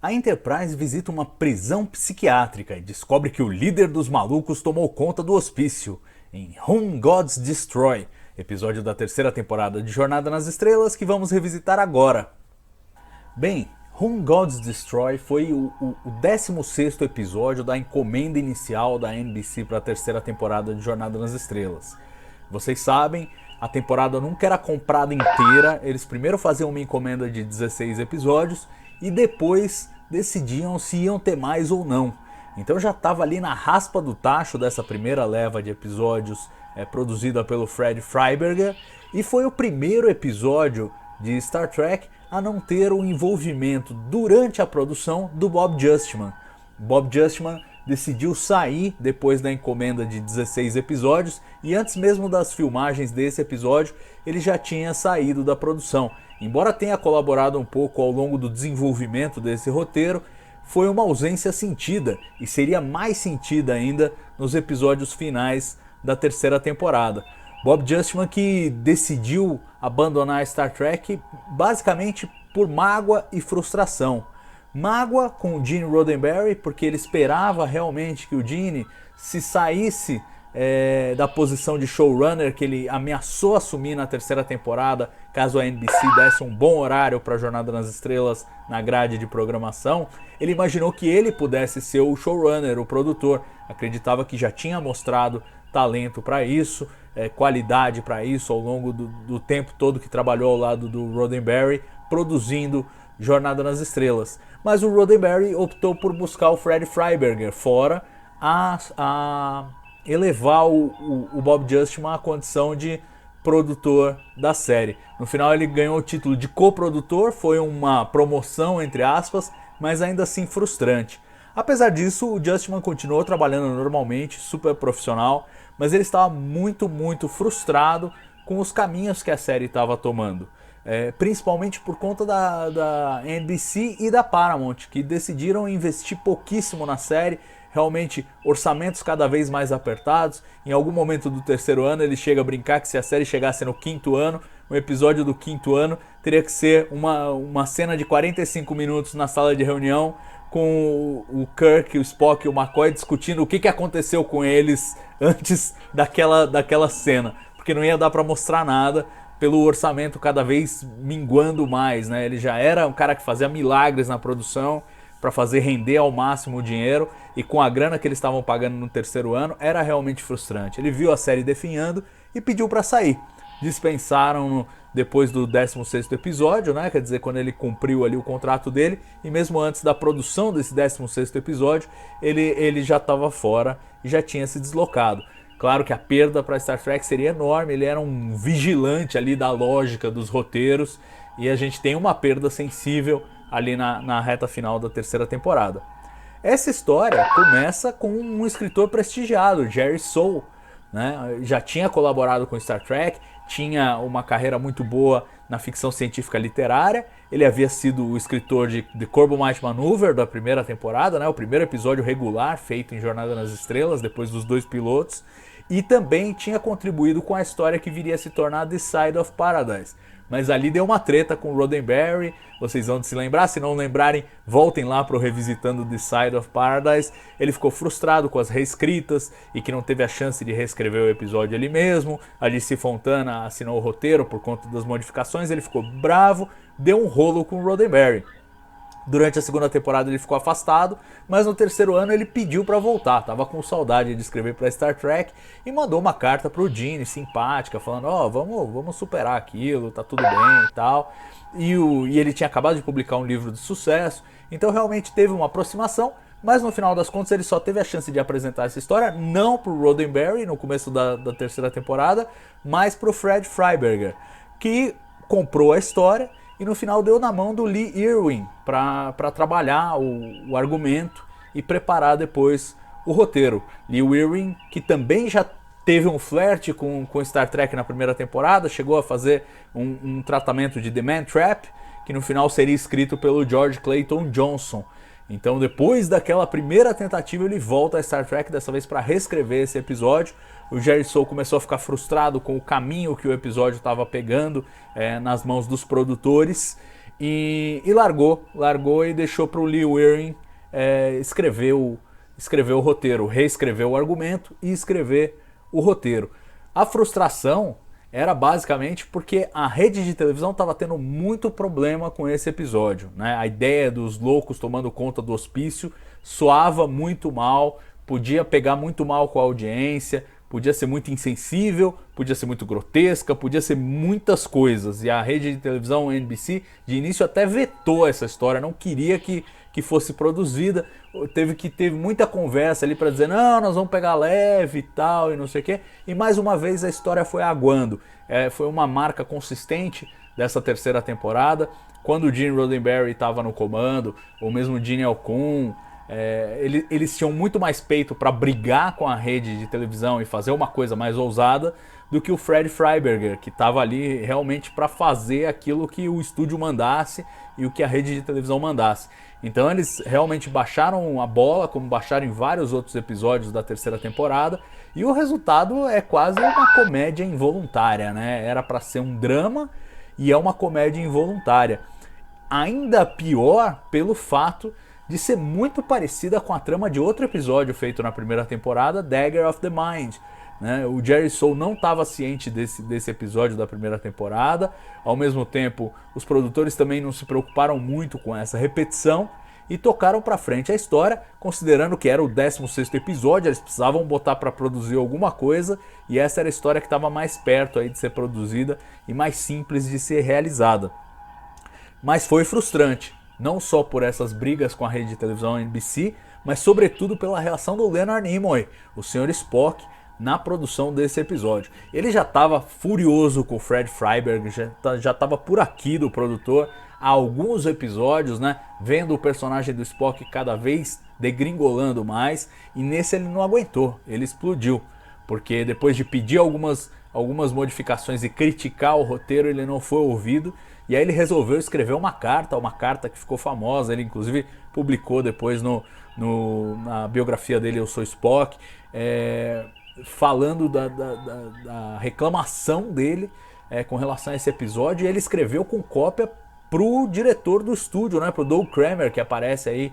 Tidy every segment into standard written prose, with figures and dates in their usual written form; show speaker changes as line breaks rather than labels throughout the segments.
A Enterprise visita uma prisão psiquiátrica e descobre que o líder dos malucos tomou conta do hospício, em Whom Gods Destroy, episódio da terceira temporada de Jornada nas Estrelas que vamos revisitar agora. Bem, Whom Gods Destroy foi o 16º episódio da encomenda inicial da NBC para a terceira temporada de Jornada nas Estrelas. Vocês sabem, a temporada nunca era comprada inteira, eles primeiro faziam uma encomenda de 16 episódios e depois decidiam se iam ter mais ou não. Então já estava ali na raspa do tacho dessa primeira leva de episódios produzida pelo Fred Freiberger, e foi o primeiro episódio de Star Trek a não ter o envolvimento durante a produção do Bob Justman. Bob Justman decidiu sair depois da encomenda de 16 episódios e antes mesmo das filmagens desse episódio ele já tinha saído da produção. Embora tenha colaborado um pouco ao longo do desenvolvimento desse roteiro, foi uma ausência sentida e seria mais sentida ainda nos episódios finais da terceira temporada. Bob Justman que decidiu abandonar Star Trek basicamente por mágoa e frustração. Mágoa com o Gene Roddenberry, porque ele esperava realmente que o Gene se saísse da posição de showrunner que ele ameaçou assumir na terceira temporada, caso a NBC desse um bom horário para a Jornada nas Estrelas na grade de programação. Ele imaginou que ele pudesse ser o showrunner, o produtor. Acreditava que já tinha mostrado talento para isso, qualidade para isso ao longo do tempo todo que trabalhou ao lado do Roddenberry, produzindo Jornada nas Estrelas. Mas o Roddenberry optou por buscar o Fred Freiberger fora a elevar o Bob Justman à condição de produtor da série. No final ele ganhou o título de coprodutor, foi uma promoção entre aspas, mas ainda assim frustrante. Apesar disso, o Justman continuou trabalhando normalmente, super profissional, mas ele estava muito frustrado com os caminhos que a série estava tomando. Principalmente por conta da NBC e da Paramount, que decidiram investir pouquíssimo na série, realmente orçamentos cada vez mais apertados. Em algum momento do terceiro ano ele chega a brincar que se a série chegasse no quinto ano, um episódio do quinto ano teria que ser uma cena de 45 minutos na sala de reunião com o Kirk, o Spock e o McCoy discutindo o que aconteceu com eles antes daquela cena, porque não ia dar para mostrar nada pelo orçamento cada vez minguando mais, né? Ele já era um cara que fazia milagres na produção para fazer render ao máximo o dinheiro, e com a grana que eles estavam pagando no terceiro ano era realmente frustrante. Ele viu a série definhando e pediu para sair. Dispensaram depois do 16º episódio, né? Quer dizer, quando ele cumpriu ali o contrato dele, e mesmo antes da produção desse 16º episódio, ele já estava fora e já tinha se deslocado. Claro que a perda para Star Trek seria enorme, ele era um vigilante ali da lógica dos roteiros, e a gente tem uma perda sensível ali na reta final da terceira temporada. Essa história começa com um escritor prestigiado, Jerry Soule, né? Já tinha colaborado com Star Trek, tinha uma carreira muito boa na ficção científica literária. Ele havia sido o escritor de The Corbomite Maneuver da primeira temporada, né? O primeiro episódio regular feito em Jornada nas Estrelas, depois dos 2 pilotos, e também tinha contribuído com a história que viria a se tornar The Side of Paradise. Mas ali deu uma treta com o Roddenberry, vocês vão se lembrar, se não lembrarem, voltem lá para o Revisitando The Side of Paradise. Ele ficou frustrado com as reescritas e que não teve a chance de reescrever o episódio ali mesmo. Alice Fontana assinou o roteiro por conta das modificações, ele ficou bravo, deu um rolo com o Roddenberry. Durante a segunda temporada ele ficou afastado, mas no terceiro ano ele pediu para voltar, tava com saudade de escrever para Star Trek e mandou uma carta pro Gene, simpática, falando, vamos superar aquilo, tá tudo bem e tal. E ele tinha acabado de publicar um livro de sucesso, então realmente teve uma aproximação, mas no final das contas ele só teve a chance de apresentar essa história, não pro Roddenberry no começo da terceira temporada, mas pro Fred Freiberger, que comprou a história e no final deu na mão do Lee Irwin para trabalhar o argumento e preparar depois o roteiro. Lee Irwin, que também já teve um flerte com Star Trek na primeira temporada, chegou a fazer um tratamento de The Man Trap, que no final seria escrito pelo George Clayton Johnson. Então depois daquela primeira tentativa ele volta a Star Trek, dessa vez para reescrever esse episódio. O Jerry Soule começou a ficar frustrado com o caminho que o episódio estava pegando nas mãos dos produtores e largou e deixou para o Lee Wearing escrever o roteiro, reescrever o argumento e escrever o roteiro. A frustração era basicamente porque a rede de televisão estava tendo muito problema com esse episódio, né? A ideia dos loucos tomando conta do hospício soava muito mal, podia pegar muito mal com a audiência, podia ser muito insensível, podia ser muito grotesca, podia ser muitas coisas. E a rede de televisão NBC de início até vetou essa história, não queria que fosse produzida. Teve muita conversa ali para dizer, não, nós vamos pegar leve e tal, e não sei o quê. E mais uma vez a história foi aguando. Foi uma marca consistente dessa terceira temporada. Quando o Gene Roddenberry estava no comando, ou mesmo o Gene Alcun, eles tinham muito mais peito para brigar com a rede de televisão e fazer uma coisa mais ousada do que o Fred Freiberger, que estava ali realmente para fazer aquilo que o estúdio mandasse e o que a rede de televisão mandasse. Então eles realmente baixaram a bola, como baixaram em vários outros episódios da terceira temporada, e o resultado é quase uma comédia involuntária, né? Era para ser um drama e é uma comédia involuntária. Ainda pior pelo fato de ser muito parecida com a trama de outro episódio feito na primeira temporada, Dagger of the Mind. Né? O Jerry Soule não estava ciente desse episódio da primeira temporada. Ao mesmo tempo, os produtores também não se preocuparam muito com essa repetição e tocaram para frente a história, considerando que era o 16º episódio, eles precisavam botar para produzir alguma coisa, e essa era a história que estava mais perto aí de ser produzida e mais simples de ser realizada. Mas foi frustrante, não só por essas brigas com a rede de televisão NBC, mas sobretudo pela reação do Leonard Nimoy, o Sr. Spock, na produção desse episódio. Ele já estava furioso com o Fred Freiberger, já estava por aqui do produtor há alguns episódios, né? Vendo o personagem do Spock cada vez degringolando mais, e nesse ele não aguentou, ele explodiu, porque depois de pedir algumas modificações e criticar o roteiro, ele não foi ouvido, e aí ele resolveu escrever uma carta que ficou famosa, ele inclusive publicou depois na biografia dele, Eu Sou Spock, falando da reclamação dele com relação a esse episódio, e ele escreveu com cópia pro diretor do estúdio, né, pro Doug Kramer, que aparece aí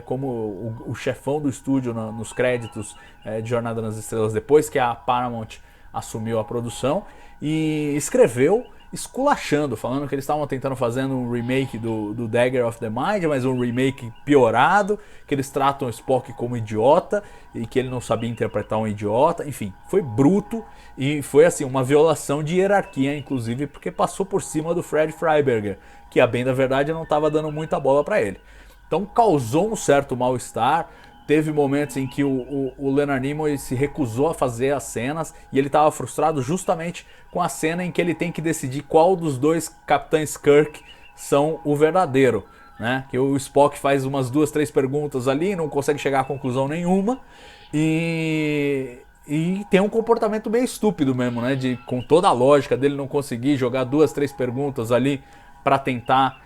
como o chefão do estúdio nos créditos de Jornada nas Estrelas, depois que a Paramount assumiu a produção, e escreveu esculachando, falando que eles estavam tentando fazer um remake do Dagger of the Mind, mas um remake piorado, que eles tratam o Spock como idiota e que ele não sabia interpretar um idiota. Enfim, foi bruto e foi assim uma violação de hierarquia, inclusive, porque passou por cima do Fred Freiberger, que a bem da verdade não estava dando muita bola para ele. Então causou um certo mal-estar. Teve momentos em que o Leonard Nimoy se recusou a fazer as cenas e ele estava frustrado justamente com a cena em que ele tem que decidir qual dos dois Capitães Kirk são o verdadeiro, né? Que o Spock faz umas 2, 3 perguntas ali, não consegue chegar a conclusão nenhuma e tem um comportamento meio estúpido mesmo, né? Com toda a lógica dele não conseguir jogar 2, 3 perguntas ali para tentar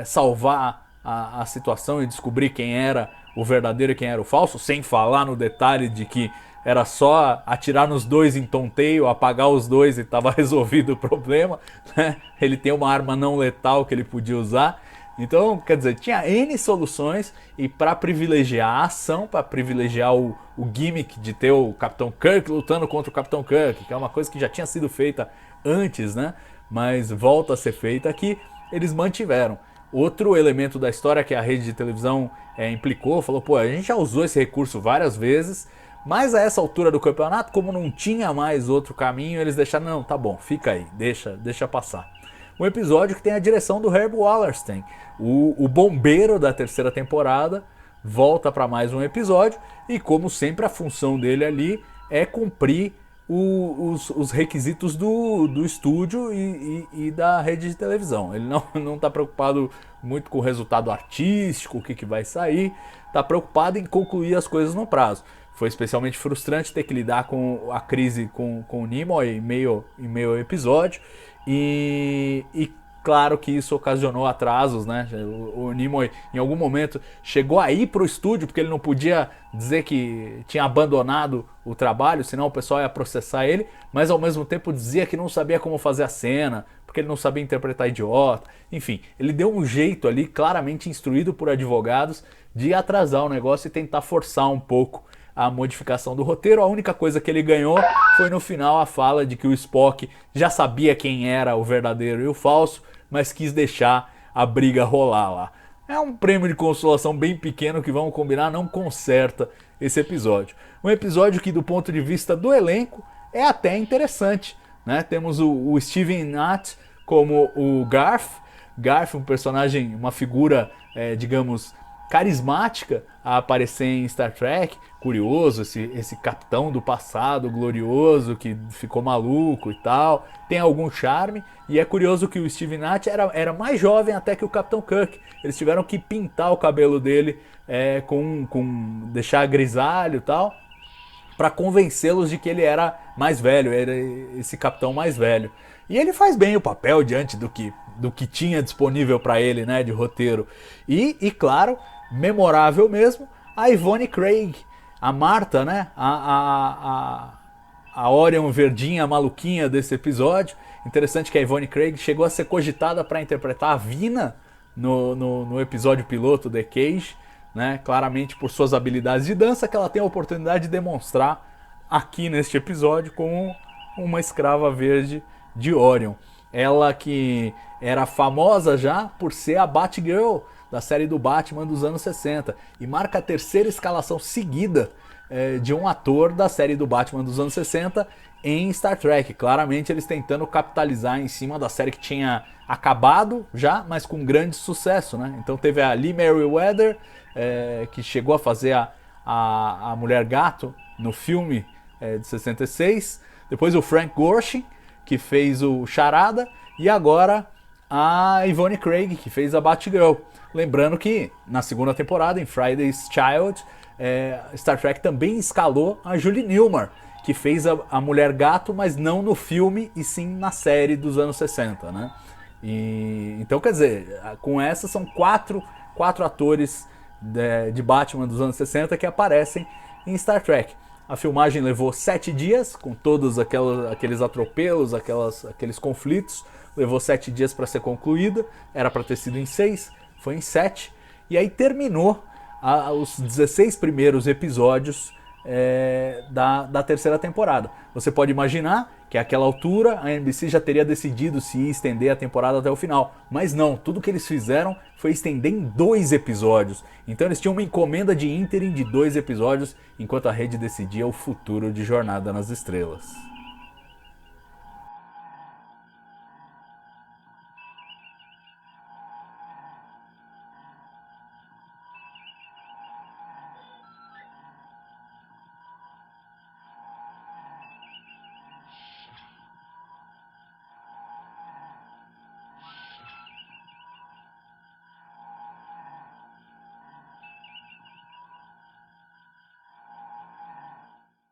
salvar a situação e descobrir quem era o verdadeiro e quem era o falso, sem falar no detalhe de que era só atirar nos dois em tonteio, apagar os dois e estava resolvido o problema, né? Ele tem uma arma não letal que ele podia usar. Então, quer dizer, tinha N soluções, e para privilegiar a ação, para privilegiar o gimmick de ter o Capitão Kirk lutando contra o Capitão Kirk, que é uma coisa que já tinha sido feita antes, né? Mas volta a ser feita aqui, eles mantiveram. Outro elemento da história que a rede de televisão implicou, falou, pô, a gente já usou esse recurso várias vezes, mas a essa altura do campeonato, como não tinha mais outro caminho, eles deixaram, não, tá bom, fica aí, deixa passar. Um episódio que tem a direção do Herb Wallerstein, o bombeiro da terceira temporada, volta para mais um episódio, e como sempre a função dele ali é cumprir os requisitos do estúdio e da rede de televisão. Ele não está preocupado muito com o resultado artístico, o que vai sair, está preocupado em concluir as coisas no prazo. Foi especialmente frustrante ter que lidar com a crise com o Nimoy em meio episódio, e Claro que isso ocasionou atrasos, né? O Nimoy, em algum momento, chegou a ir pro estúdio, porque ele não podia dizer que tinha abandonado o trabalho, senão o pessoal ia processar ele, mas ao mesmo tempo dizia que não sabia como fazer a cena, porque ele não sabia interpretar idiota. Enfim, ele deu um jeito ali, claramente instruído por advogados, de atrasar o negócio e tentar forçar um pouco a modificação do roteiro. A única coisa que ele ganhou foi no final a fala de que o Spock já sabia quem era o verdadeiro e o falso, mas quis deixar a briga rolar lá. É um prêmio de consolação bem pequeno que, vamos combinar, não conserta esse episódio. Um episódio que, do ponto de vista do elenco, é até interessante, né? Temos o Steven Natt como o Garth. Garth, um personagem, uma figura, digamos, carismática a aparecer em Star Trek. Curioso, esse capitão do passado glorioso que ficou maluco e tal. Tem algum charme. E é curioso que o Steven Natt era mais jovem até que o Capitão Kirk. Eles tiveram que pintar o cabelo dele deixar grisalho e tal, para convencê-los de que ele era mais velho, era esse capitão mais velho. E ele faz bem o papel diante do que tinha disponível para ele, né, de roteiro. E claro, memorável mesmo, a Yvonne Craig, a Marta, né, a Orion verdinha, a maluquinha desse episódio. Interessante que a Yvonne Craig chegou a ser cogitada para interpretar a Vina no episódio piloto The Cage, né? Claramente por suas habilidades de dança, que ela tem a oportunidade de demonstrar aqui neste episódio como uma escrava verde de Orion. Ela que era famosa já por ser a Batgirl da série do Batman dos anos 60 e marca a terceira escalação seguida de um ator da série do Batman dos anos 60 em Star Trek. Claramente eles tentando capitalizar em cima da série que tinha acabado já, mas com grande sucesso, né? Então teve a Lee Meriwether, que chegou a fazer a Mulher Gato no filme de 66. Depois o Frank Gorshin, que fez o Charada. E agora a Yvonne Craig, que fez a Batgirl. Lembrando que na segunda temporada, em Friday's Child, Star Trek também escalou a Julie Newmar, que fez a Mulher Gato, mas não no filme, e sim na série dos anos 60, né? Então, quer dizer, com essa são quatro atores de Batman dos anos 60 que aparecem em Star Trek. A filmagem levou 7 dias, com todos aqueles atropelos, aqueles conflitos. Levou 7 dias para ser concluída, era para ter sido em 6, foi em 7. E aí terminou os 16 primeiros episódios da terceira temporada. Você pode imaginar que àquela altura a NBC já teria decidido se ia estender a temporada até o final. Mas não, tudo que eles fizeram foi estender em 2 episódios. Então eles tinham uma encomenda de ínterim de 2 episódios, enquanto a rede decidia o futuro de Jornada nas Estrelas.